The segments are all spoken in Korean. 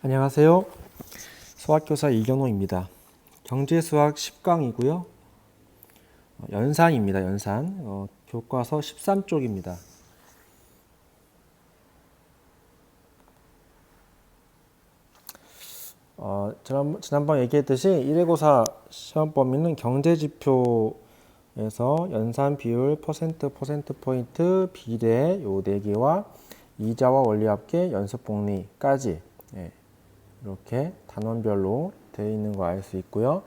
안녕하세요. 수학교사 이경호입니다. 경제수학 10강이고요. 연산입니다. 연산. 교과서 13쪽입니다. 지난번 얘기했듯이 1회고사 시험 범위는 경제지표에서 연산 비율, 퍼센트 포인트, 비례 요 4개와 이자와 원리합계, 연습복리까지 이렇게 단원별로 되어 있는 거 알 수 있고요.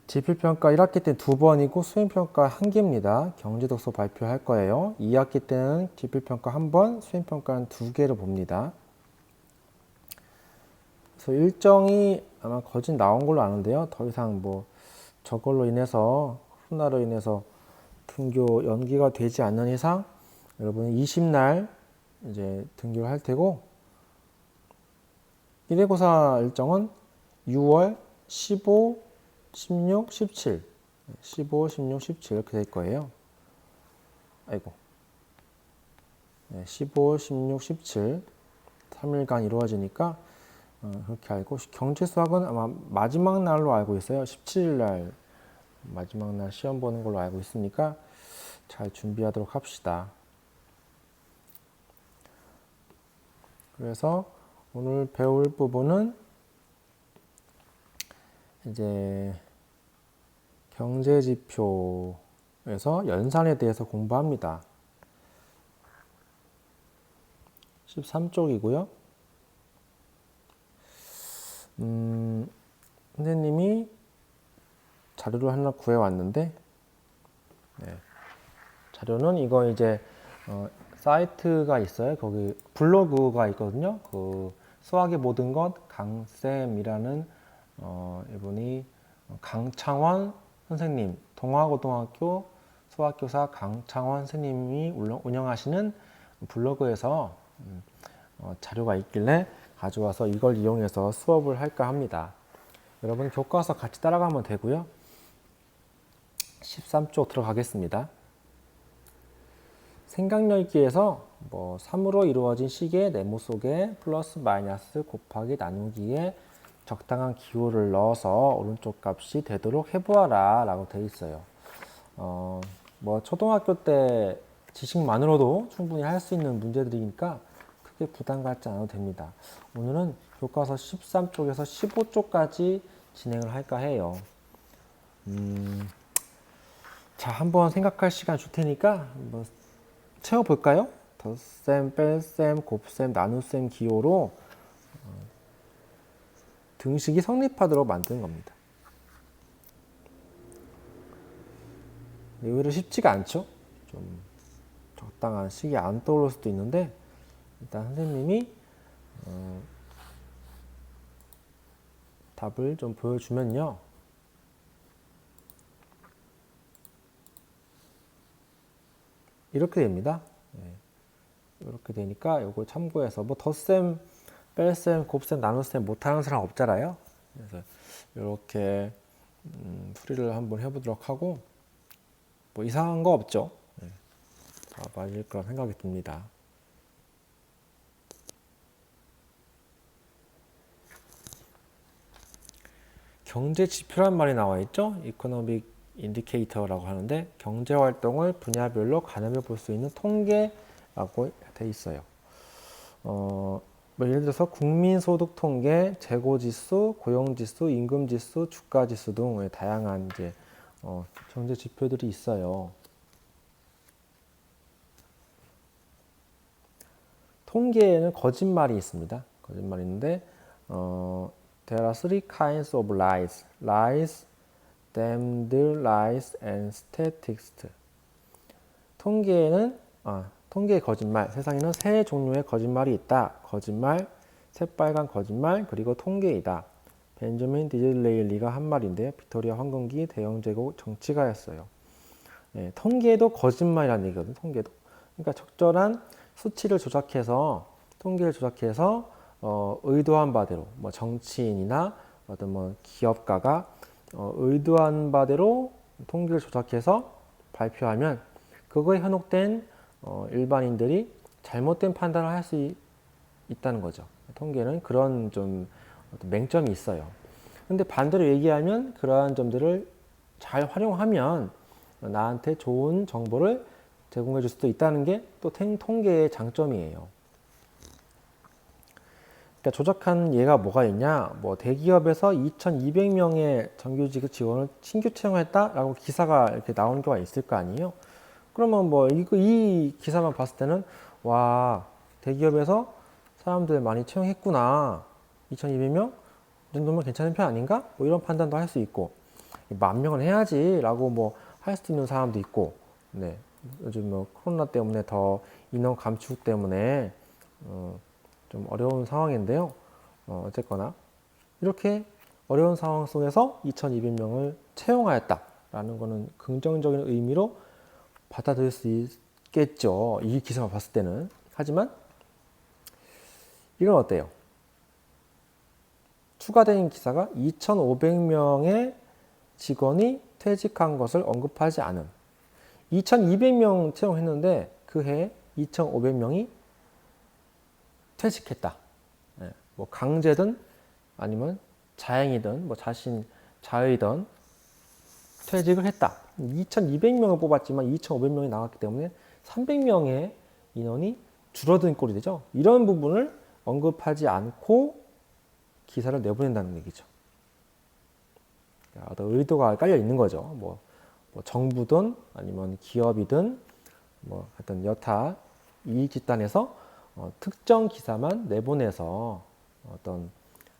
지필평가 1학기 때 2번이고 수행평가 1개입니다. 경제독서 발표할 거예요. 2학기 때는 지필평가 1번, 수행평가는 2개로 봅니다. 그래서 일정이 아마 거진 나온 걸로 아는데요. 더 이상 저걸로 인해서 코로나로 인해서 등교 연기가 되지 않는 이상 여러분은 20날 이제 등교를 할 테고 1회고사 일정은 6월 15, 16, 17 15, 16, 17 이렇게 될 거예요. 아이고 15, 16, 17 3일간 이루어지니까 그렇게 알고 경제수학은 아마 마지막 날로 알고 있어요. 17일 날 마지막 날 시험 보는 걸로 알고 있으니까 잘 준비하도록 합시다. 그래서 오늘 배울 부분은 이제 경제지표에서 연산에 대해서 공부합니다. 13쪽이고요. 선생님이 자료를 하나 구해왔는데 자료는 이거 이제 사이트가 있어요. 거기 블로그가 있거든요. 그 수학의 모든 것 강쌤이라는 이분이 강창원 선생님, 동화고등학교 수학교사 강창원 선생님이 운영하시는 블로그에서 자료가 있길래 가져와서 이걸 이용해서 수업을 할까 합니다. 여러분 교과서 같이 따라가면 되고요. 13쪽 들어가겠습니다. 생각열기에서 3으로 이루어진 식의 네모 속에 플러스 마이너스 곱하기 나누기에 적당한 기호를 넣어서 오른쪽 값이 되도록 해보아라 라고 되어 있어요. 초등학교 때 지식만으로도 충분히 할 수 있는 문제들이니까 크게 부담 갖지 않아도 됩니다. 오늘은 교과서 13쪽에서 15쪽까지 진행을 할까 해요. 자, 한번 생각할 시간 줄 테니까 채워볼까요? 덧셈, 뺄셈, 곱셈, 나눗셈 기호로 등식이 성립하도록 만드는 겁니다. 의외로 쉽지가 않죠? 좀 적당한 식이 안 떠오를 수도 있는데 일단 선생님이 답을 좀 보여주면요. 이렇게 됩니다. 이렇게 되니까 이거 참고해서 덧셈, 뺄셈, 곱셈, 나눗셈 못하는 사람 없잖아요. 그래서 이렇게 풀이를 한번 해보도록 하고 이상한 거 없죠. 다 맞을 거라 생각이 듭니다. 경제 지표란 말이 나와 있죠. 이코노믹 인디케이터라고 하는데 경제 활동을 분야별로 가늠해 볼 수 있는 통계라고 돼 있어요. 예를 들어서 국민소득 통계, 재고지수, 고용지수, 임금지수, 주가지수 등 다양한 이제 경제 지표들이 있어요. 통계에는 거짓말이 있습니다. 거짓말이 있는데 There are three kinds of lies: lies, damned lies, and statistics. 통계의 거짓말. 세상에는 세 종류의 거짓말이 있다. 거짓말, 새빨간 거짓말, 그리고 통계이다. 벤저민 디즐레일리가 한 말인데요. 빅토리아 황금기 대영제국 정치가였어요. 통계도 거짓말이라는 얘기거든요. 통계도. 그러니까 적절한 수치를 조작해서 통계를 조작해서 의도한 바대로 정치인이나 어떤 기업가가 의도한 바대로 통계를 조작해서 발표하면 그거에 현혹된 일반인들이 잘못된 판단을 할 수 있다는 거죠. 통계는 그런 좀 어떤 맹점이 있어요. 근데 반대로 얘기하면 그러한 점들을 잘 활용하면 나한테 좋은 정보를 제공해 줄 수도 있다는 게 또 통계의 장점이에요. 그러니까 조작한 예가 뭐가 있냐? 뭐 대기업에서 2,200명의 정규직 지원을 신규 채용했다라고 기사가 이렇게 나오는 경우가 있을 거 아니에요? 그러면 뭐 이 기사만 봤을 때는 와, 대기업에서 사람들 많이 채용했구나. 2,200명? 이 정도면 괜찮은 편 아닌가? 뭐 이런 판단도 할 수 있고, 10,000명은 해야지라고 뭐 할 수도 있는 사람도 있고, 네. 요즘 뭐 코로나 때문에 더 인원 감축 때문에 좀 어려운 상황인데요. 어쨌거나 이렇게 어려운 상황 속에서 2,200명을 채용하였다라는 것은 긍정적인 의미로 받아들일 수 있겠죠. 이 기사만 봤을 때는. 하지만 이건 어때요? 추가된 기사가 2,500명의 직원이 퇴직한 것을 언급하지 않음. 2,200명 채용했는데 그 해에 2,500명이 퇴직했다. 네, 뭐 강제든 아니면 자행이든 뭐 자의든 퇴직을 했다. 2,200명을 뽑았지만 2,500명이 나왔기 때문에 300명의 인원이 줄어든 꼴이 되죠. 이런 부분을 언급하지 않고 기사를 내보낸다는 얘기죠. 어떤 의도가 깔려 있는 거죠. 뭐 정부든 아니면 기업이든 뭐 하여튼 여타 이익 집단에서 특정 기사만 내보내서 어떤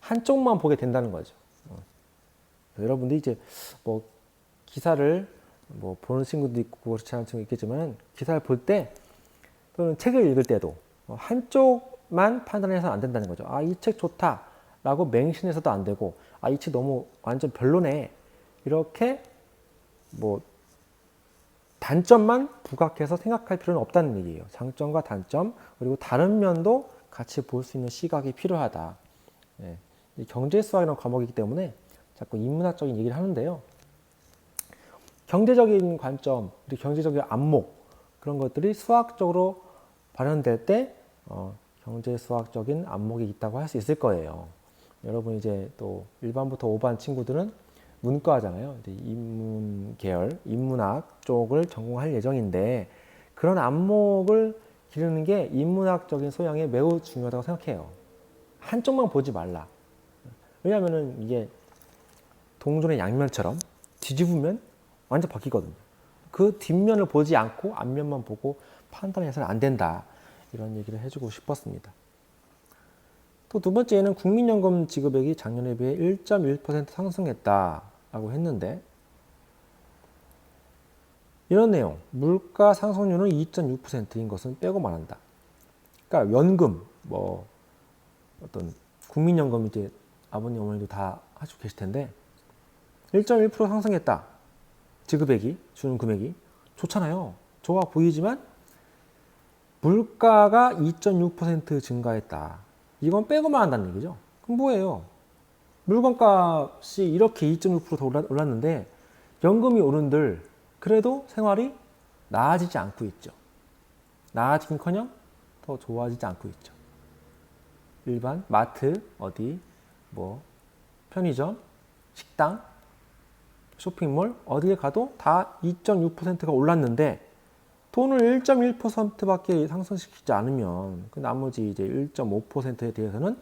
한쪽만 보게 된다는 거죠. 여러분들이 이제 뭐 기사를 뭐 보는 친구도 있고 그렇지 않은 친구도 있겠지만 기사를 볼 때 또는 책을 읽을 때도 한쪽만 판단해서는 안 된다는 거죠. 아, 이 책 좋다라고 맹신해서도 안 되고 아, 이 책 너무 완전 별로네. 이렇게 뭐 단점만 부각해서 생각할 필요는 없다는 얘기예요. 장점과 단점 그리고 다른 면도 같이 볼 수 있는 시각이 필요하다. 예. 경제수학이라는 과목이기 때문에 자꾸 인문학적인 얘기를 하는데요. 경제적인 관점, 그리고 경제적인 안목 그런 것들이 수학적으로 발현될 때 경제수학적인 안목이 있다고 할 수 있을 거예요. 여러분 이제 또 1반부터 5반 친구들은 문과잖아요. 인문 계열, 인문학 쪽을 전공할 예정인데 그런 안목을 기르는 게 인문학적인 소양에 매우 중요하다고 생각해요. 한쪽만 보지 말라. 왜냐하면 이게 동전의 양면처럼 뒤집으면 완전 바뀌거든요. 그 뒷면을 보지 않고 앞면만 보고 판단해서는 안 된다. 이런 얘기를 해주고 싶었습니다. 또 두 번째는 국민연금 지급액이 작년에 비해 1.1% 상승했다라고 했는데 이런 내용, 물가 상승률은 2.6%인 것은 빼고 말한다. 그러니까 연금, 뭐 어떤 국민연금 이제 아버님 어머니도 다 하시고 계실 텐데 1.1% 상승했다. 지급액이 주는 금액이 좋잖아요. 좋아 보이지만 물가가 2.6% 증가했다. 이건 빼고만 한다는 얘기죠. 그럼 뭐예요? 물건값이 이렇게 2.6% 올랐는데 연금이 오른들 그래도 생활이 나아지지 않고 있죠. 나아지긴커녕 더 좋아지지 않고 있죠. 일반 마트, 어디, 뭐 편의점, 식당, 쇼핑몰 어디에 가도 다 2.6%가 올랐는데 돈을 1.1%밖에 상승시키지 않으면 그 나머지 이제 1.5%에 대해서는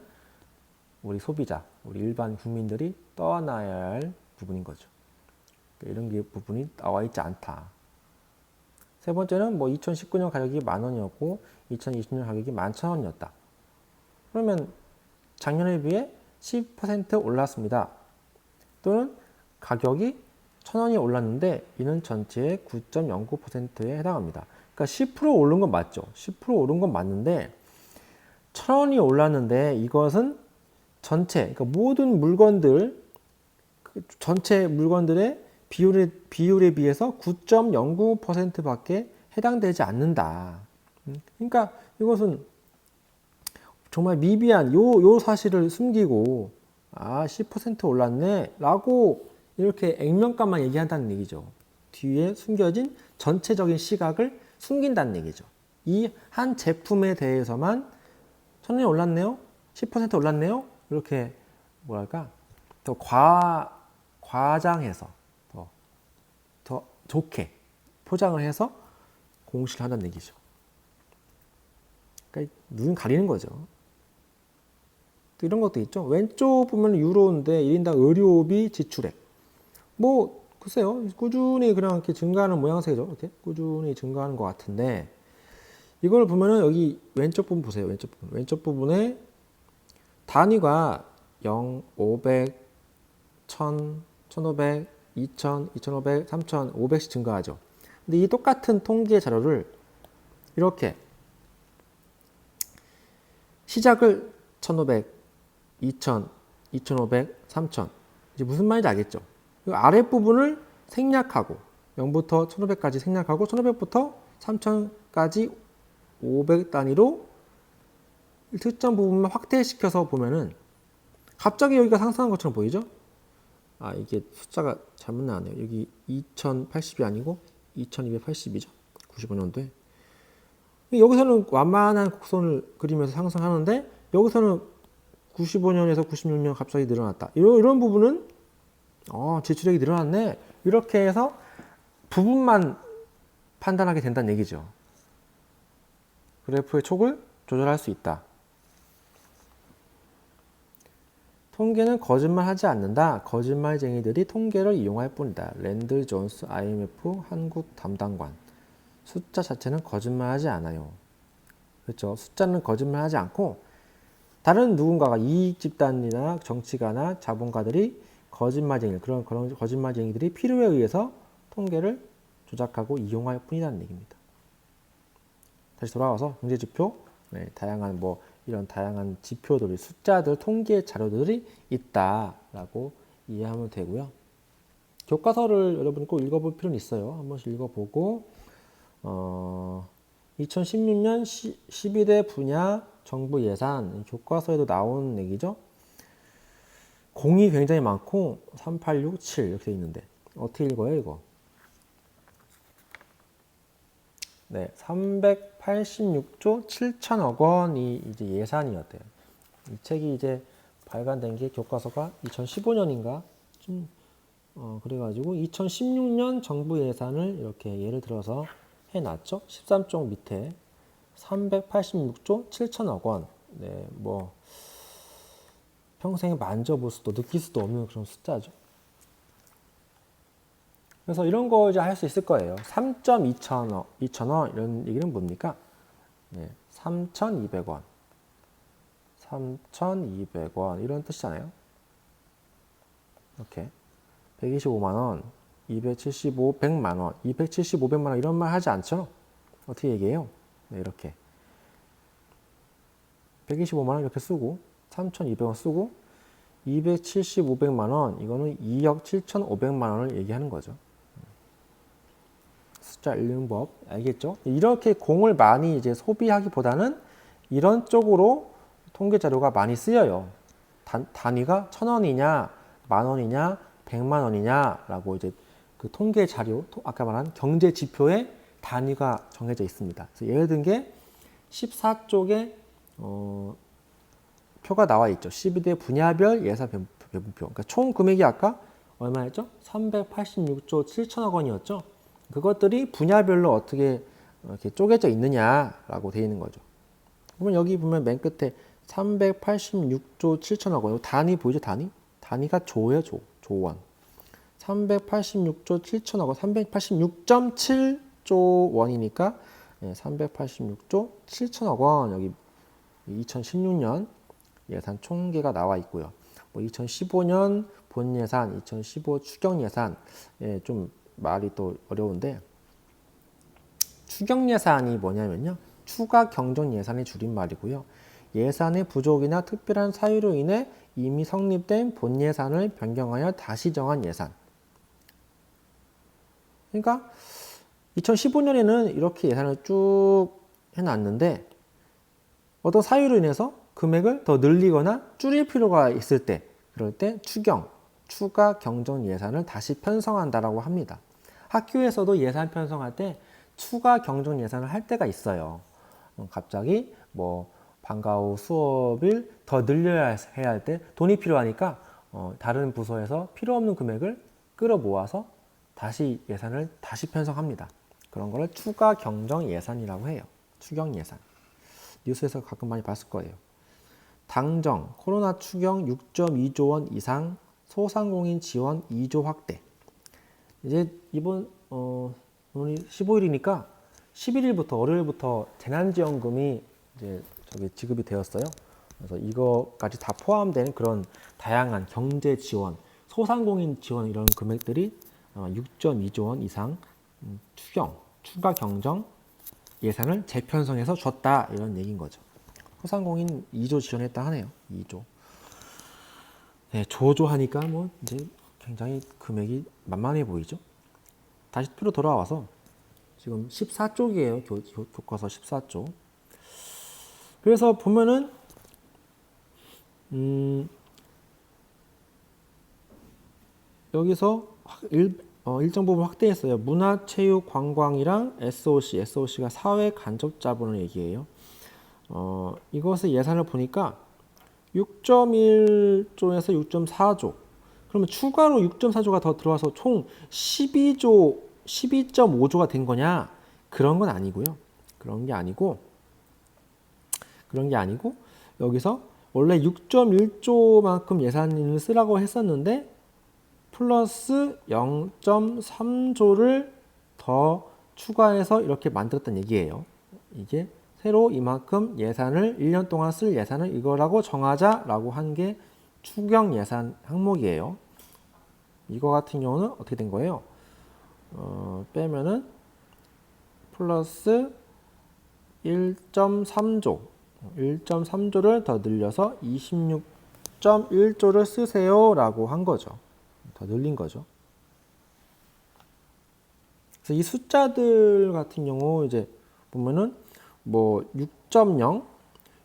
우리 소비자, 우리 일반 국민들이 떠안아야 할 부분인 거죠. 이런 게 부분이 나와 있지 않다. 세 번째는 뭐 2019년 가격이 10,000원이었고 2020년 가격이 11,000원이었다. 그러면 작년에 비해 10% 올랐습니다. 또는 가격이 1,000원이 올랐는데 이는 전체의 9.09%에 해당합니다. 그러니까 10% 오른 건 맞죠. 10% 오른 건 맞는데 1,000원이 올랐는데 이것은 전체, 그러니까 모든 물건들 전체 물건들의 비율에 비해서 9.09%밖에 해당되지 않는다. 그러니까 이것은 정말 미비한 요 사실을 숨기고 10% 올랐네 라고 이렇게 액면가만 얘기한다는 얘기죠. 뒤에 숨겨진 전체적인 시각을 숨긴다는 얘기죠. 이 한 제품에 대해서만 1,000원이 올랐네요. 10% 올랐네요. 이렇게 뭐랄까 더 과장해서 더 좋게 포장을 해서 공시를 한다는 얘기죠. 그러니까 눈 가리는 거죠. 또 이런 것도 있죠. 왼쪽 보면 유로인데 1인당 의료비 지출액. 뭐 글쎄요. 꾸준히 그냥 이렇게 증가하는 모양새죠. 이렇게 꾸준히 증가하는 것 같은데 이걸 보면은 여기 왼쪽 부분 보세요. 왼쪽 부분. 왼쪽 부분에 단위가 0, 500, 1000, 1500, 2000, 2500, 3000, 500씩 증가하죠. 근데 이 똑같은 통계 자료를 이렇게 시작을 1500, 2000, 2500, 3000 이제 무슨 말인지 알겠죠? 이 아랫부분을 생략하고 0부터 1500까지 생략하고 1500부터 3000까지 500 단위로 특정 부분만 확대시켜서 보면은 갑자기 여기가 상승한 것처럼 보이죠? 아, 이게 숫자가 잘못 나왔네요. 여기 2080이 아니고 2280이죠. 95년도에. 여기서는 완만한 곡선을 그리면서 상승하는데 여기서는 95년에서 96년 갑자기 늘어났다. 이런 부분은 지출액이 늘어났네. 이렇게 해서 부분만 판단하게 된다는 얘기죠. 그래프의 촉을 조절할 수 있다. 통계는 거짓말하지 않는다. 거짓말쟁이들이 통계를 이용할 뿐이다. 랜들 존스 IMF 한국 담당관. 숫자 자체는 거짓말하지 않아요. 그렇죠. 숫자는 거짓말하지 않고 다른 누군가가 이익 집단이나 정치가나 자본가들이 그런 거짓말쟁이들이 필요에 의해서 통계를 조작하고 이용할 뿐이라는 얘기입니다. 다시 돌아와서 경제지표, 다양한 이런 다양한 지표들이 숫자들, 통계 자료들이 있다라고 이해하면 되고요. 교과서를 여러분이 꼭 읽어볼 필요는 있어요. 한 번씩 읽어보고 2016년 12대 분야 정부 예산 교과서에도 나온 얘기죠. 공이 굉장히 많고 3, 8, 6, 7 이렇게 있는데 어떻게 읽어요 이거? 네, 386조 7천억 원이 이제 예산이었대요. 이 책이 이제 발간된 게 교과서가 2015년인가 그래가지고 2016년 정부 예산을 이렇게 예를 들어서 해놨죠. 13쪽 밑에 386조 7천억 원. 네, 평생에 만져볼 수도 느낄 수도 없는 그런 숫자죠. 그래서 이런 거 이제 할 수 있을 거예요. 3.2천원 이런 얘기는 뭡니까? 네, 3,200원. 3,200원 이런 뜻이잖아요. 이렇게 125만원, 275, 100만원, 270, 500만원 이런 말 하지 않죠? 어떻게 얘기해요? 네, 이렇게 125만원 이렇게 쓰고 3,200원 쓰고 270, 500만원 이거는 2억 7,500만원을 얘기하는 거죠. 숫자 읽는 법 알겠죠? 이렇게 공을 많이 이제 소비하기보다는 이런 쪽으로 통계 자료가 많이 쓰여요. 단위가 1,000원이냐, 만원이냐, 100만원이냐라고 이제 그 통계 자료, 아까 말한 경제 지표의 단위가 정해져 있습니다. 그래서 예를 든 게 14쪽에 표가 나와 있죠. 12대 분야별 예산 배분표. 그러니까 총 금액이 아까 얼마였죠? 386조 7천억 원이었죠. 그것들이 분야별로 어떻게 이렇게 쪼개져 있느냐라고 되어 있는 거죠. 그러면 여기 보면 맨 끝에 386조 7천억 원. 단위 보이죠? 단위가 조예요, 조원. 386조 7천억 원. 386.7조 원이니까 386조 7천억 원. 여기 2016년 예산 총계가 나와 있고요. 2015년 본 예산, 2015 추경 예산, 좀 말이 또 어려운데 추경 예산이 뭐냐면요. 추가 경정 예산의 줄임말이고요. 예산의 부족이나 특별한 사유로 인해 이미 성립된 본 예산을 변경하여 다시 정한 예산. 그러니까 2015년에는 이렇게 예산을 쭉 해놨는데 어떤 사유로 인해서 금액을 더 늘리거나 줄일 필요가 있을 때 그럴 때 추가 경정 예산을 다시 편성한다라고 합니다. 학교에서도 예산 편성할 때 추가 경정 예산을 할 때가 있어요. 갑자기 방과 후 수업을 더 늘려야 해야 할 때 돈이 필요하니까 다른 부서에서 필요 없는 금액을 끌어모아서 다시 예산을 다시 편성합니다. 그런 거를 추가 경정 예산이라고 해요. 추경 예산. 뉴스에서 가끔 많이 봤을 거예요. 당정, 코로나 추경 6.2조 원 이상 소상공인 지원 2조 확대. 이제 이번 오늘 15일이니까 11일부터 월요일부터 재난지원금이 이제 지급이 되었어요. 그래서 이거까지 다 포함된 그런 다양한 경제 지원, 소상공인 지원 이런 금액들이 6.2조 원 이상 추가 경정 예산을 재편성해서 줬다 이런 얘기인 거죠. 소상공인 2조 지원했다 하네요. 2조. 네, 조조하니까 뭐 이제 굉장히 금액이 만만해 보이죠. 다시 표로 돌아와서 지금 14쪽이에요. 교과서 14쪽. 그래서 보면은 여기서 일정 부분 확대했어요. 문화, 체육, 관광이랑 SOC가 사회 간접 자본을 얘기해요. 이것의 예산을 보니까 6.1조에서 6.4조. 그러면 추가로 6.4조가 더 들어와서 총 12.5조가 된 거냐? 그런 건 아니고요. 그런 게 아니고 여기서 원래 6.1조만큼 예산을 쓰라고 했었는데 플러스 0.3조를 더 추가해서 이렇게 만들었다는 얘기예요. 이게 새로 이만큼 예산을 1년 동안 쓸 예산을 이거라고 정하자라고 한 게 추경 예산 항목이에요. 이거 같은 경우는 어떻게 된 거예요? 빼면은 플러스 1.3조를 더 늘려서 26.1조를 쓰세요라고 한 거죠. 더 늘린 거죠. 그래서 이 숫자들 같은 경우 이제 보면은 뭐 6.0,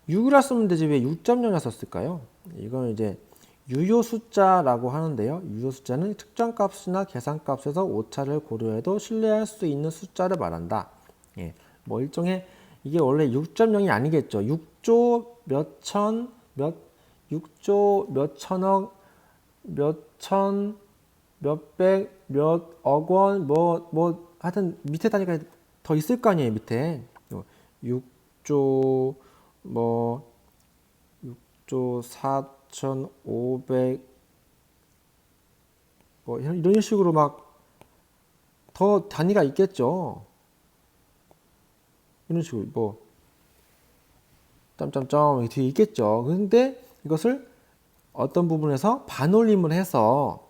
6이라 쓰면 되지 왜 6.0이라 썼을까요? 이건 이제 유효 숫자라고 하는데요. 유효 숫자는 특정 값이나 계산값에서 오차를 고려해도 신뢰할 수 있는 숫자를 말한다. 예, 뭐 일종의 이게 원래 6.0이 아니겠죠. 6조 몇천 6조 몇천억 몇천 몇백 몇억 원 뭐 하여튼 밑에 단위가 더 있을 거 아니에요. 밑에 6조 뭐 6조 4,500 뭐 이런 식으로 막 더 단위가 있겠죠. 이런 식으로 뭐 점점점 뒤에 있겠죠. 근데 이것을 어떤 부분에서 반올림을 해서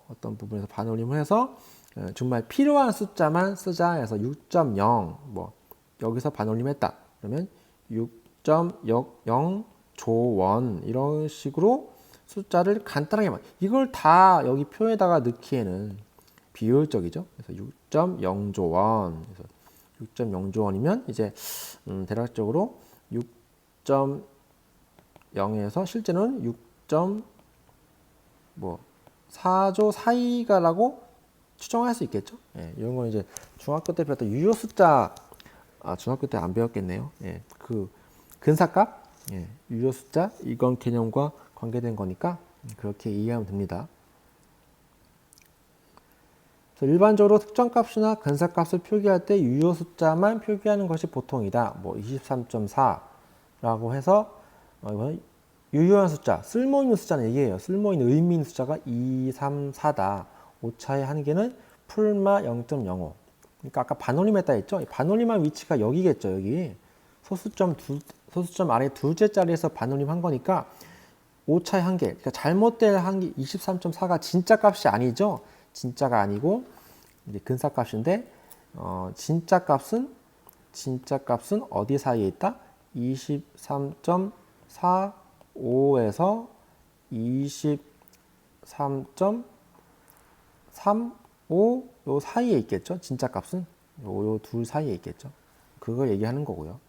정말 필요한 숫자만 쓰자 해서 6.0 뭐 여기서 반올림했다. 그러면 6.00조 원 이런 식으로 숫자를 간단하게 이걸 다 여기 표에다가 넣기에는 비효율적이죠. 그래서 6.0조 원. 그래서 6.0조 원이면 이제 대략적으로 6.0에서 실제는 6.4조 사이가라고 추정할 수 있겠죠. 예, 이런 건 이제 중학교 때 배웠던 유효 숫자, 중학교 때 안 배웠겠네요. 예, 그 근사값, 예, 유효 숫자 이건 개념과 관계된 거니까 그렇게 이해하면 됩니다. 그래서 일반적으로 특정 값이나 근사값을 표기할 때 유효 숫자만 표기하는 것이 보통이다. 뭐 23.4라고 해서 이건 유효한 숫자, 쓸모있는 숫자는 얘기예요. 쓸모있는 의미 있는 숫자가 2, 3, 4다. 오차의 한계는 풀마 0.05. 그러니까 아까 반올림했다 했죠? 반올림한 위치가 여기겠죠. 여기 소수점 아래 둘째 자리에서 반올림한 거니까 오차의 한계, 그러니까 잘못된 한계 23.4가 진짜 값이 아니죠. 진짜가 아니고 이제 근사값인데 진짜 값은 어디 사이에 있다? 23.45에서 23.35 요 사이에 있겠죠. 진짜 값은 요 둘 사이에 있겠죠. 그거 얘기하는 거고요.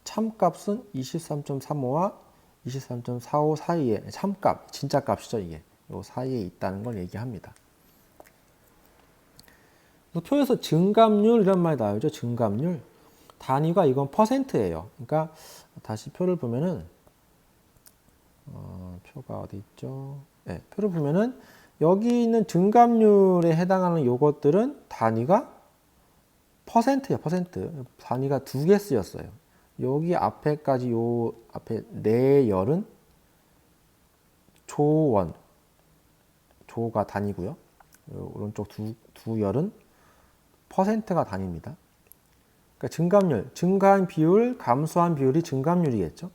참값은 23.35와 23.45 사이에 참값, 진짜 값이죠. 이게 요 사이에 있다는 걸 얘기합니다. 표에서 증감률 이런 말이 나오죠. 증감률 단위가 이건 퍼센트예요. 그러니까 다시 표를 보면은 표가 어디 있죠? 네, 표를 보면은 여기 있는 증감률에 해당하는 요것들은 단위가 퍼센트야, 퍼센트. 단위가 두 개 쓰였어요. 여기 앞에까지 요 앞에 네 열은 조원, 조가 단위고요. 요 오른쪽 두 열은 퍼센트가 단위입니다. 그러니까 증감률, 증가한 비율, 감소한 비율이 증감률이겠죠.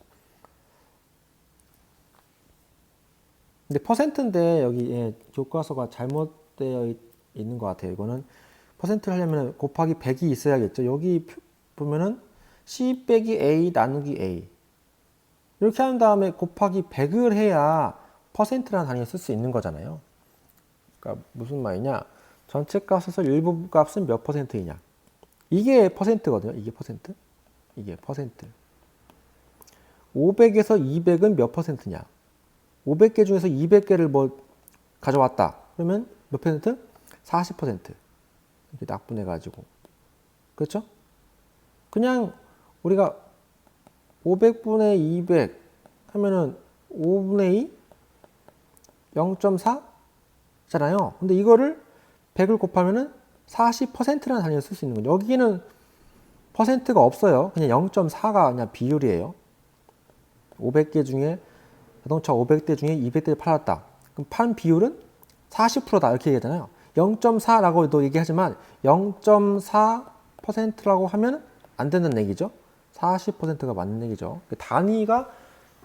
근데 퍼센트인데 여기 교과서가 잘못되어 있는 것 같아요. 이거는 퍼센트를 하려면 곱하기 100이 있어야겠죠. 여기 보면은 C 빼기 A 나누기 A 이렇게 한 다음에 곱하기 100을 해야 퍼센트라는 단위를 쓸 수 있는 거잖아요. 그러니까 무슨 말이냐? 전체 값에서 일부 값은 몇 퍼센트이냐? 이게 퍼센트거든요. 이게 퍼센트. 이게 퍼센트. 500에서 200은 몇 퍼센트냐? 500개 중에서 200개를 뭐 가져왔다. 그러면 몇 퍼센트? 40%. 이렇게 낙분해가지고. 그렇죠? 그냥 우리가 500분의 200 하면은 5분의 2? 0.4잖아요. 근데 이거를 100을 곱하면은 40%라는 단위를 쓸 수 있는 거죠. 여기는 퍼센트가 없어요. 그냥 0.4가 그냥 비율이에요. 500개 중에 자동차 500대 중에 200대를 팔았다. 그럼 판 비율은 40%다 이렇게 얘기하잖아요. 0.4라고도 얘기하지만 0.4%라고 하면 안 되는 얘기죠. 40%가 맞는 얘기죠. 단위가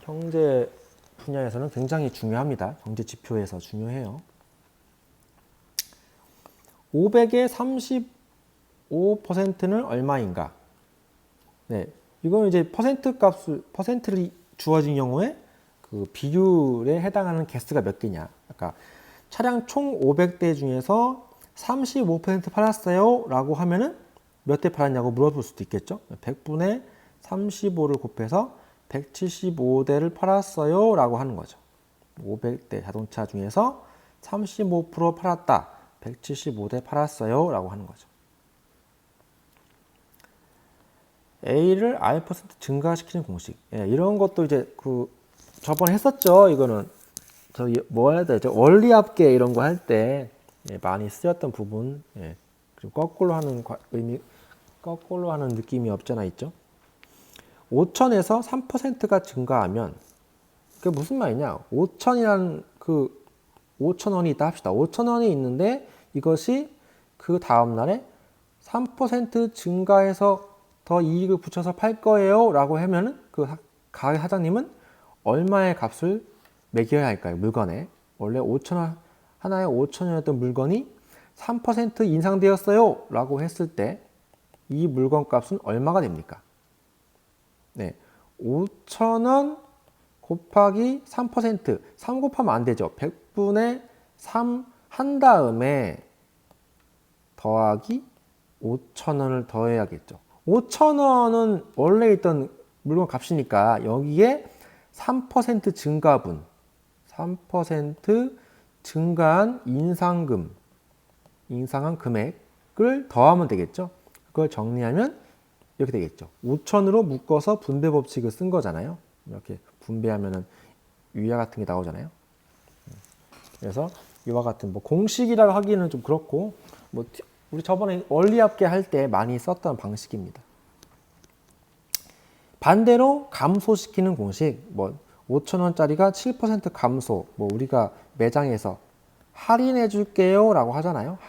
경제 분야에서는 굉장히 중요합니다. 경제 지표에서 중요해요. 500의 35%는 얼마인가? 네, 이건 이제 퍼센트를 주어진 경우에 그 비율에 해당하는 개수가 몇 개냐. 그러니까 차량 총 500대 중에서 35% 팔았어요 라고 하면은 몇 대 팔았냐고 물어볼 수도 있겠죠. 100분의 35를 곱해서 175대를 팔았어요 라고 하는 거죠. 500대 자동차 중에서 35% 팔았다. 175대 팔았어요 라고 하는 거죠. A를 R% 증가시키는 공식. 이런 것도 이제 저번에 했었죠. 이거는 뭐 해야 되죠? 원리합계 이런 거 할 때 많이 쓰였던 부분. 그리고 거꾸로 하는 느낌이 없잖아 있죠. 5천에서 3%가 증가하면 그게 무슨 말이냐? 5천이라는 5,000원이 있다 합시다. 5,000원이 있는데 이것이 그 다음 날에 3% 증가해서 더 이익을 붙여서 팔 거예요 라고 하면은 그 가게 사장님은 얼마의 값을 매겨야 할까요? 물건에. 원래 5,000원, 하나에 5,000원이었던 물건이 3% 인상되었어요 라고 했을 때 이 물건 값은 얼마가 됩니까? 네. 5,000원 곱하기 3%. 3 곱하면 안 되죠. 100분의 3 한 다음에 더하기 5,000원을 더해야겠죠. 5,000원은 원래 있던 물건 값이니까 여기에 3% 증가분, 3% 증가한 인상한 금액을 더하면 되겠죠. 그걸 정리하면 이렇게 되겠죠. 5,000으로 묶어서 분배 법칙을 쓴 거잖아요. 이렇게 분배하면은 위와 같은 게 나오잖아요. 그래서 이와 같은 뭐 공식이라고 하기는 좀 그렇고 뭐 우리 저번에 원리합계 할 때 많이 썼던 방식입니다. 반대로 감소시키는 공식, 뭐 5,000원짜리가 7% 감소, 뭐 우리가 매장에서 할인해 줄게요 라고 하잖아요.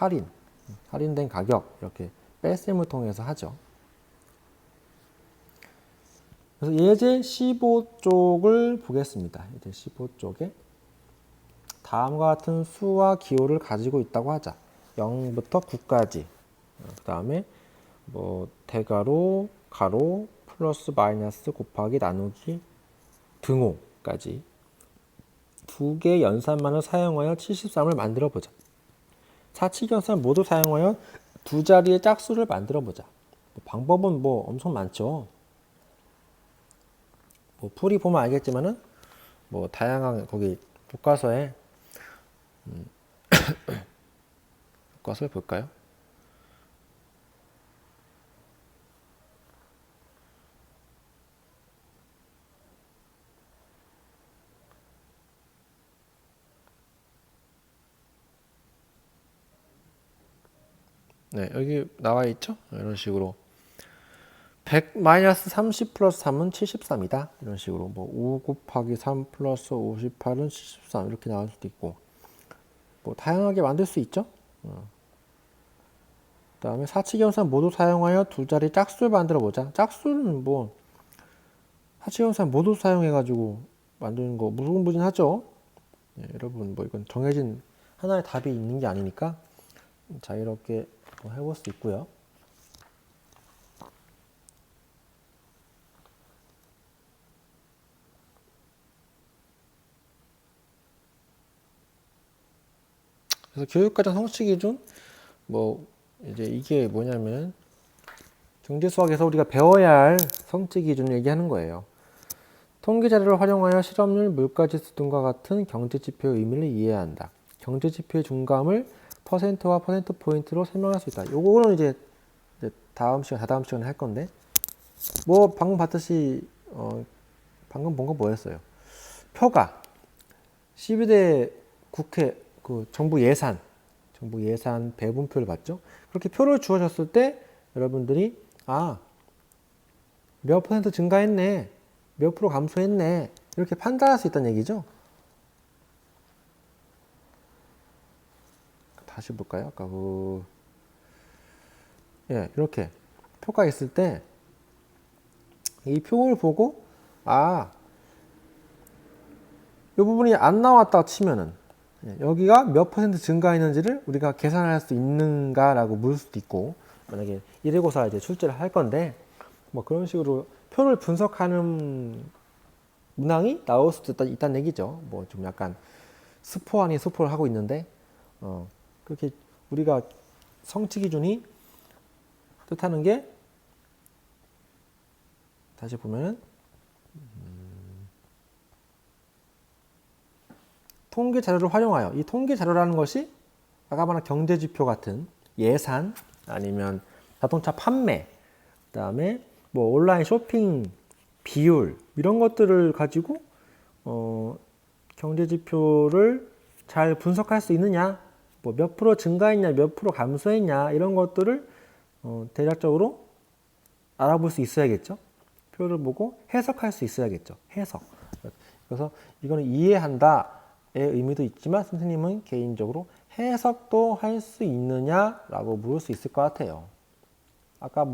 할인된 가격 이렇게 뺄셈을 통해서 하죠. 그래서 예제 15쪽을 보겠습니다. 예제 15쪽에 다음과 같은 수와 기호를 가지고 있다고 하자. 0부터 9까지. 그 다음에 뭐 대가로, 가로, 플러스 마이너스 곱하기 나누기 등호까지 두 개의 연산만을 사용하여 73을 만들어 보자. 사칙연산 모두 사용하여 두 자리의 짝수를 만들어 보자. 방법은 뭐 엄청 많죠. 뭐 풀이 보면 알겠지만은 뭐 다양한 거기 교과서에 교과서를 볼까요? 네, 여기 나와 있죠? 이런 식으로 100 마이너스 30 플러스 3은 73이다. 이런 식으로 뭐 5 곱하기 3 플러스 58은 73 이렇게 나올 수도 있고 뭐 다양하게 만들 수 있죠. 그다음에 사칙연산 모두 사용하여 두 자리 짝수를 만들어 보자. 짝수는 뭐 사칙연산 모두 사용해가지고 만드는 거 무궁무진하죠. 네, 여러분 뭐 이건 정해진 하나의 답이 있는 게 아니니까 자유롭게 뭐 해볼 수 있고요. 그래서 교육과정 성취 기준 뭐 이제 이게 뭐냐면 경제 수학에서 우리가 배워야 할 성취 기준을 얘기하는 거예요. 통계 자료를 활용하여 실업률, 물가지수 등과 같은 경제 지표의 의미를 이해해야 한다. 경제 지표의 중감을 퍼센트와 퍼센트 포인트로 설명할 수 있다. 요거는 이제 다음 시간, 다다음 시간에 할 건데 뭐 방금 봤듯이 방금 본 거 뭐였어요? 표가 12대 국회 그 정부 예산 배분표를 봤죠. 그렇게 표를 주어졌을 때 여러분들이 몇 퍼센트 증가했네, 몇 프로 감소했네 이렇게 판단할 수 있다는 얘기죠. 다시 볼까요? 아까 이렇게 표가 있을 때 이 표를 보고 이 부분이 안 나왔다 치면은 여기가 몇 퍼센트 증가했는지를 우리가 계산할 수 있는가라고 물을 수도 있고, 만약에 1회고사 이제 출제를 할 건데 뭐 그런 식으로 표를 분석하는 문항이 나올 수도 있다는 얘기죠. 뭐 좀 약간 스포 아닌 스포를 하고 있는데 그렇게 우리가 성취 기준이 뜻하는 게 다시 보면은 통계 자료를 활용하여, 이 통계 자료라는 것이 아까 말한 경제 지표 같은 예산 아니면 자동차 판매, 그다음에 뭐 온라인 쇼핑 비율 이런 것들을 가지고 경제 지표를 잘 분석할 수 있느냐, 뭐 몇 프로 증가했냐, 몇 프로 감소했냐 이런 것들을 대략적으로 알아볼 수 있어야겠죠. 표를 보고 해석할 수 있어야겠죠. 해석. 그래서 이거는 이해한다의 의미도 있지만 선생님은 개인적으로 해석도 할 수 있느냐라고 물을 수 있을 것 같아요. 아까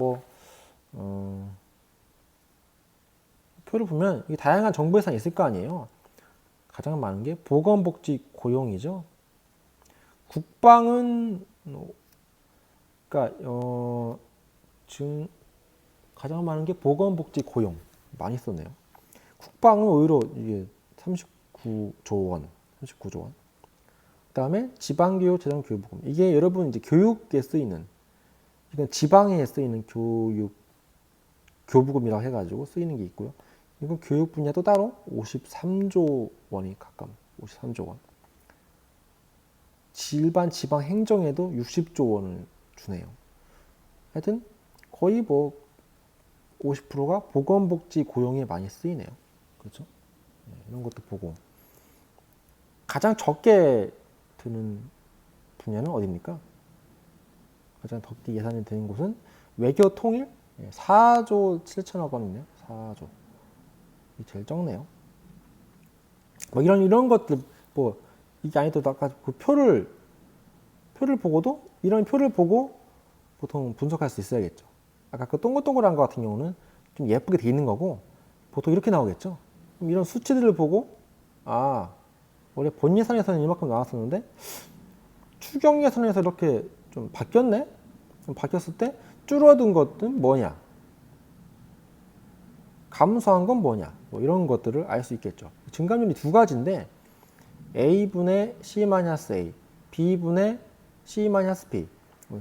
표를 보면 다양한 정보 예산이 있을 거 아니에요. 가장 많은 게 보건복지 고용이죠. 국방은 그러니까 가장 많은 게 보건복지 고용 많이 썼네요. 국방은 오히려 이게 39조 원. 그다음에 지방교육 재정 교부금. 이게 여러분 이제 교육에 쓰이는, 이건 지방에 쓰이는 교부금이라고 해가지고 쓰이는 게 있고요. 이건 교육 분야도 따로 53조 원이 가까운 53조 원. 일반 지방 행정에도 60조 원을 주네요. 하여튼 거의 50%가 보건복지 고용에 많이 쓰이네요. 그렇죠? 이런 것도 보고. 가장 적게 드는 분야는 어디입니까? 가장 적게 예산이 드는 곳은 외교 통일 4조 7천억 원이네요. 4조. 이게 제일 적네요. 뭐 이런 것들 이게 아니더라도 아까 그 표를 보고도 이런 표를 보고 보통 분석할 수 있어야겠죠. 아까 그 동글동글한 거 같은 경우는 좀 예쁘게 돼 있는 거고 보통 이렇게 나오겠죠. 그럼 이런 수치들을 보고 원래 본 예산에서는 이만큼 나왔었는데 추경 예산에서 이렇게 좀 바뀌었네? 좀 바뀌었을 때 줄어든 것은 뭐냐? 감소한 건 뭐냐? 뭐 이런 것들을 알 수 있겠죠. 증감률이 두 가지인데 A분의 C-A, B분의 C-B.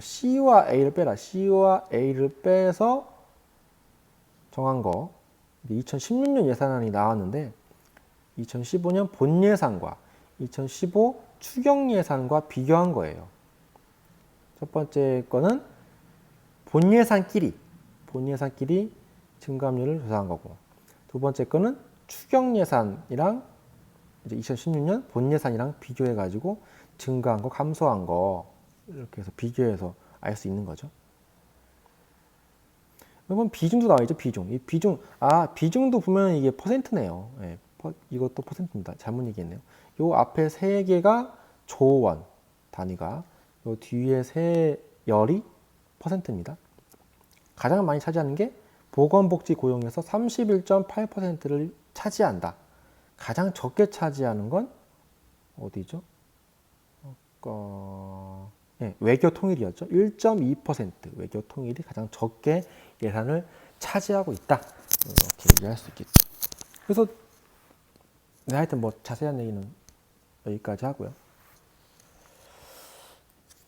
C와 A를 빼라. C와 A를 빼서 정한 거. 2016년 예산안이 나왔는데 2015년 본 예산과 2015 추경 예산과 비교한 거예요. 첫 번째 거는 본 예산끼리 증감률을 조사한 거고, 두 번째 거는 추경 예산이랑 이제 2016년 본 예산이랑 비교해 가지고 증가한 거, 감소한 거 이렇게 해서 비교해서 알 수 있는 거죠. 그러면 비중도 나와 있죠. 비중. 이 비중, 비중도 보면 이게 퍼센트네요. 예, 이것도 퍼센트입니다. 잘못 얘기했네요. 요 앞에 세 개가 조원 단위가, 요 뒤에 세 열이 퍼센트입니다. 가장 많이 차지하는 게 보건복지 고용에서 31.8%를 차지한다. 가장 적게 차지하는 건 어디죠? 네, 외교통일이었죠. 1.2% 외교통일이 가장 적게 예산을 차지하고 있다. 이렇게 얘기할 수 있겠죠. 그래서 네, 하여튼 뭐 자세한 얘기는 여기까지 하고요.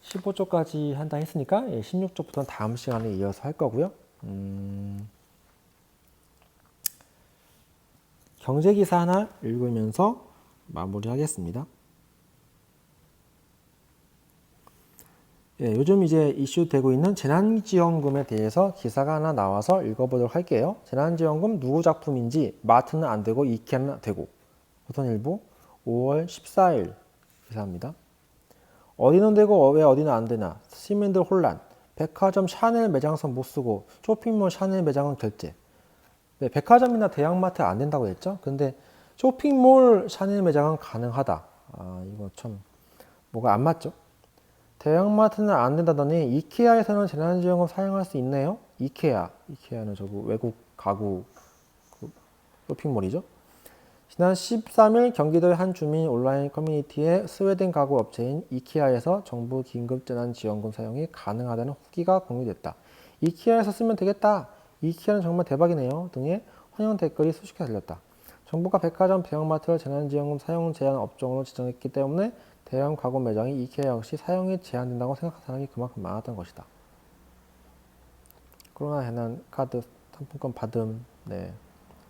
15쪽까지 한다 했으니까 16쪽부터는 다음 시간에 이어서 할 거고요. 경제기사 하나 읽으면서 마무리하겠습니다. 예, 요즘 이제 이슈되고 있는 재난지원금에 대해서 기사가 하나 나와서 읽어보도록 할게요. 재난지원금 누구 작품인지 마트는 안 되고 이케아는 되고. 조선일보 5월 14일 기사입니다. 어디는 되고 왜 어디는 안 되나. 시민들 혼란. 백화점 샤넬 매장선 못 쓰고 쇼핑몰 샤넬 매장은 결제. 네, 백화점이나 대형마트 안 된다고 했죠. 근데 쇼핑몰 샤넬 매장은 가능하다. 이거 참 뭐가 안 맞죠? 대형마트는 안 된다더니 이케아에서는 재난지원금 사용할 수 있네요. 이케아는 저거 외국 가구 쇼핑몰이죠. 지난 13일 경기도의 한 주민 온라인 커뮤니티에 스웨덴 가구 업체인 이케아에서 정부 긴급 재난지원금 사용이 가능하다는 후기가 공유됐다. 이케아에서 쓰면 되겠다. 이케아는 정말 대박이네요. 등의 환영 댓글이 수십 개 달렸다. 정부가 백화점, 대형마트를 재난지원금 사용 제한 업종으로 지정했기 때문에 대형 가구 매장이 이케아 역시 사용이 제한된다고 생각하는 사람이 그만큼 많았던 것이다. 코로나 재난 카드 상품권 받음. 네.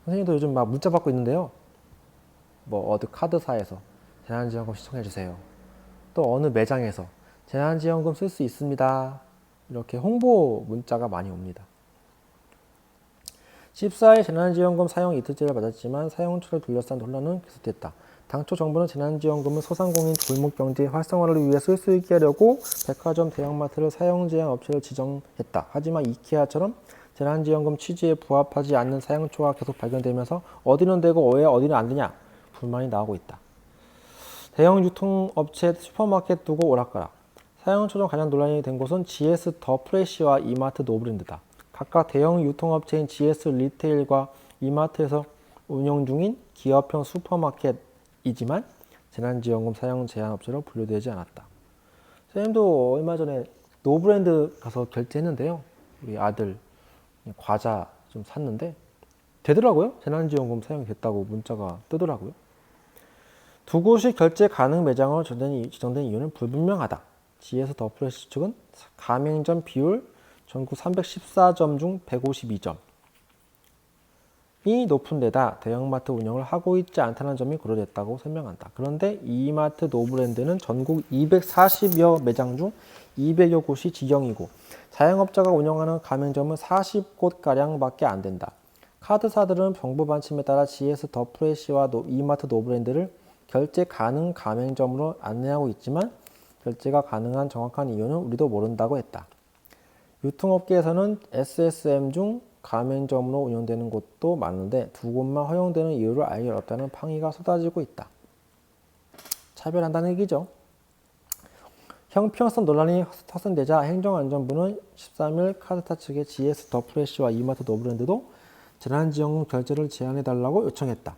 선생님도 요즘 막 문자 받고 있는데요. 뭐 어디 카드사에서 재난지원금 신청해주세요. 또 어느 매장에서 재난지원금 쓸 수 있습니다. 이렇게 홍보 문자가 많이 옵니다. 14일 재난지원금 사용 이틀째를 맞았지만 사용처를 둘러싼 혼란은 계속됐다. 당초 정부는 재난지원금을 소상공인 골목경제 활성화를 위해 쓸 수 있게 하려고 백화점, 대형마트를 사용 제한 업체를 지정했다. 하지만 이케아처럼 재난지원금 취지에 부합하지 않는 사용처가 계속 발견되면서 어디는 되고 왜 어디는 안 되냐 불만이 나오고 있다. 대형 유통업체 슈퍼마켓 두고 오락가락. 사용처럼 가장 논란이 된 곳은 GS 더 프레시와 이마트 노브랜드다. 각각 대형 유통업체인 GS 리테일과 이마트에서 운영 중인 기업형 슈퍼마켓이지만 재난지원금 사용 제한 업체로 분류되지 않았다. 선생님도 얼마 전에 노브랜드 가서 결제했는데요. 우리 아들 과자 좀 샀는데 되더라고요. 재난지원금 사용이 됐다고 문자가 뜨더라고요. 두 곳이 결제 가능 매장으로 지정된 이유는 불분명하다. GS 더 프레시 측은 가맹점 비율 전국 314점 중 152점. 이 높은 데다 대형마트 운영을 하고 있지 않다는 점이 고려됐다고 설명한다. 그런데 이마트 노브랜드는 전국 240여 매장 중 200여 곳이 직영이고 자영업자가 운영하는 가맹점은 40곳가량밖에 안 된다. 카드사들은 정부 방침에 따라 GS 더 프레시와 이마트 노브랜드를 결제 가능 가맹점으로 안내하고 있지만 결제가 가능한 정확한 이유는 우리도 모른다고 했다. 유통업계에서는 SSM 중 가맹점으로 운영되는 곳도 많은데 두 곳만 허용되는 이유를 알기 어렵다는 항의가 쏟아지고 있다. 차별한다는 얘기죠. 형평성 논란이 확산되자 행정안전부는 13일 카드사 측에 GS 더 프레시와 이마트 노브랜드도 재난지원금 결제를 제한해달라고 요청했다.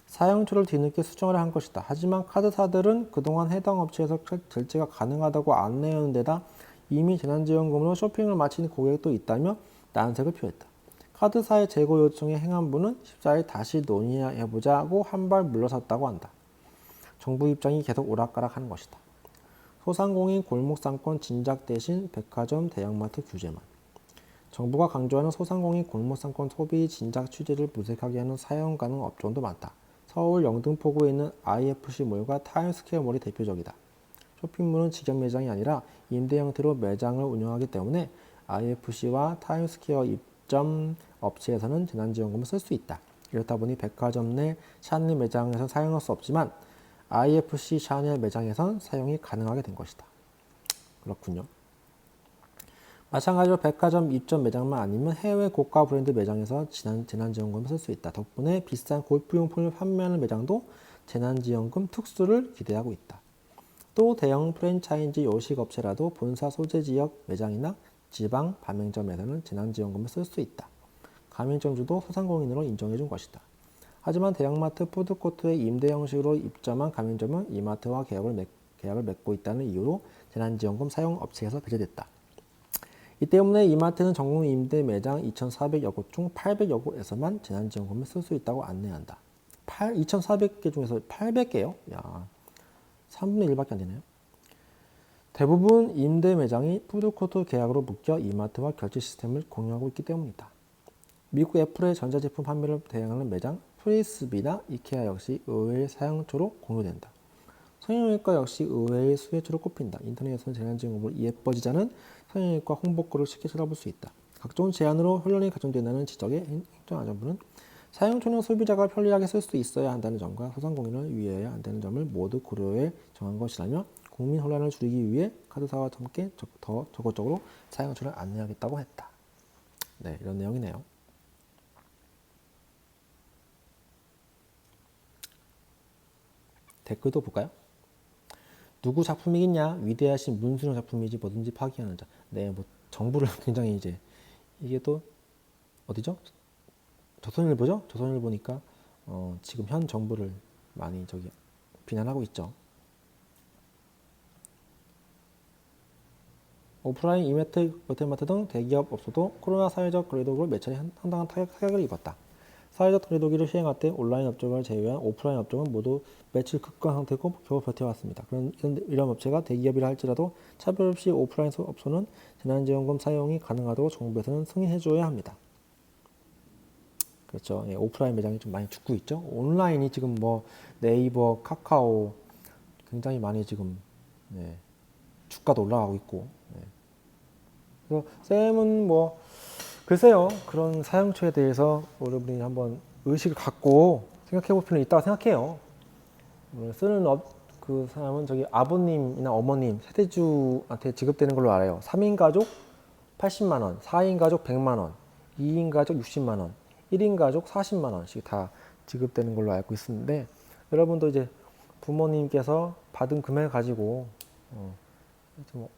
사용처를 뒤늦게 수정을 한 것이다. 하지만 카드사들은 그동안 해당 업체에서 결제가 가능하다고 안내하는 데다 이미 재난지원금으로 쇼핑을 마친 고객도 있다며 난색을 표했다. 카드사의 재고 요청에 행안부는 14일 다시 논의해보자고 한 발 물러섰다고 한다. 정부 입장이 계속 오락가락하는 것이다. 소상공인 골목상권 진작 대신 백화점, 대형마트 규제만. 정부가 강조하는 소상공인 골목상권 소비 진작 취지를 무색하게 하는 사용 가능 업종도 많다. 서울 영등포구에 있는 IFC몰과 타임스퀘어몰이 대표적이다. 쇼핑몰은 직영 매장이 아니라 임대 형태로 매장을 운영하기 때문에 IFC와 타임스퀘어 입점 업체에서는 재난지원금을 쓸 수 있다. 이렇다 보니 백화점 내 샤넬 매장에서 사용할 수 없지만 IFC 샤넬 매장에선 사용이 가능하게 된 것이다. 그렇군요. 마찬가지로 백화점 입점 매장만 아니면 해외 고가 브랜드 매장에서 재난지원금을 쓸 수 있다. 덕분에 비싼 골프용품을 판매하는 매장도 재난지원금 특수를 기대하고 있다. 또 대형 프랜차이즈 요식업체라도 본사 소재 지역 매장이나 지방 가맹점에서는 재난지원금을 쓸 수 있다. 가맹점주도 소상공인으로 인정해준 것이다. 하지만 대형마트 푸드코트의 임대 형식으로 입점한 가맹점은 이마트와 계약을 맺고 있다는 이유로 재난지원금 사용 업체에서 배제됐다. 이 때문에 이마트는 전국 임대 매장 2,400여 곳 중 800여 곳에서만 재난지원금을 쓸 수 있다고 안내한다. 2,400개 중에서 800개요? 야, 3분의 1밖에 안 되네요. 대부분 임대 매장이 푸드코트 계약으로 묶여 이마트와 결제 시스템을 공유하고 있기 때문이다. 미국 애플의 전자제품 판매를 대행하는 매장 프리스비나 이케아 역시 의외의 사용처로 공유된다. 성형외과 역시 의외의 수혜처로 꼽힌다. 인터넷에서는 재난지원금을 예뻐지자는 성형외과 홍보글을 쉽게 찾아볼 수 있다. 각종 제한으로 혼란이 가중된다는 지적에 행정안전부는 사용초는 소비자가 편리하게 쓸 수 있어야 한다는 점과 소상공인을 위해야 한다는 점을 모두 고려해 정한 것이라며 국민 혼란을 줄이기 위해 카드사와 함께 더 적극적으로 사용초를 안내하겠다고 했다. 네, 이런 내용이네요. 댓글도 볼까요? 누구 작품이겠냐? 위대하신 문수령 작품이지 뭐든지 파기하는 자. 네, 뭐 정부를 굉장히 이제 이게 또 어디죠? 조선일보죠? 조선일보니까 지금 현 정부를 많이 비난하고 있죠. 오프라인 이마트, 롯데마트 등 대기업 업소도 코로나 사회적 거리두기로 매출이 상당한 타격을 입었다. 사회적 거리두기를 시행할 때 온라인 업종을 제외한 오프라인 업종은 모두 매출 급감 상태고 겨우 버텨왔습니다. 이런 업체가 대기업이라 할지라도 차별 없이 오프라인 업소는 재난지원금 사용이 가능하도록 정부에서는 승인해줘야 합니다. 그렇죠. 예, 오프라인 매장이 좀 많이 죽고 있죠. 온라인이 지금 뭐 네이버, 카카오 굉장히 많이 지금 주가도 올라가고 있고. 그래서 쌤은 뭐 글쎄요, 그런 사용처에 대해서 여러분이 한번 의식을 갖고 생각해 볼 필요는 있다고 생각해요. 쓰는 그 사람은 아버님이나 어머님 세대주한테 지급되는 걸로 알아요. 3인 가족 80만 원, 4인 가족 100만 원, 2인 가족 60만 원, 1인 가족 40만 원씩 다 지급되는 걸로 알고 있는데, 여러분도 이제 부모님께서 받은 금액을 가지고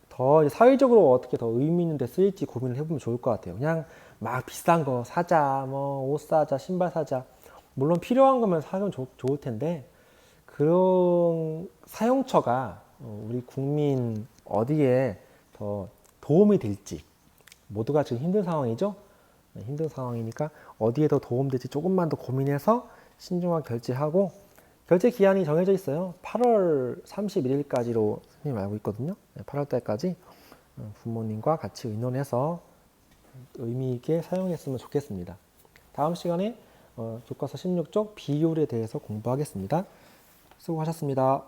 더 사회적으로 어떻게 더 의미 있는 데 쓰일지 고민을 해보면 좋을 것 같아요. 그냥 막 비싼 거 사자, 뭐 옷 사자, 신발 사자, 물론 필요한 거면 사면 좋을 텐데, 그런 사용처가 우리 국민 어디에 더 도움이 될지, 모두가 지금 힘든 상황이죠. 힘든 상황이니까 어디에 더 도움될지 조금만 더 고민해서 신중하게 결제하고, 결제 기한이 정해져 있어요. 8월 31일까지로 선생님 알고 있거든요. 8월 달까지 부모님과 같이 의논해서 의미 있게 사용했으면 좋겠습니다. 다음 시간에 교과서 16쪽 비율에 대해서 공부하겠습니다. 수고하셨습니다.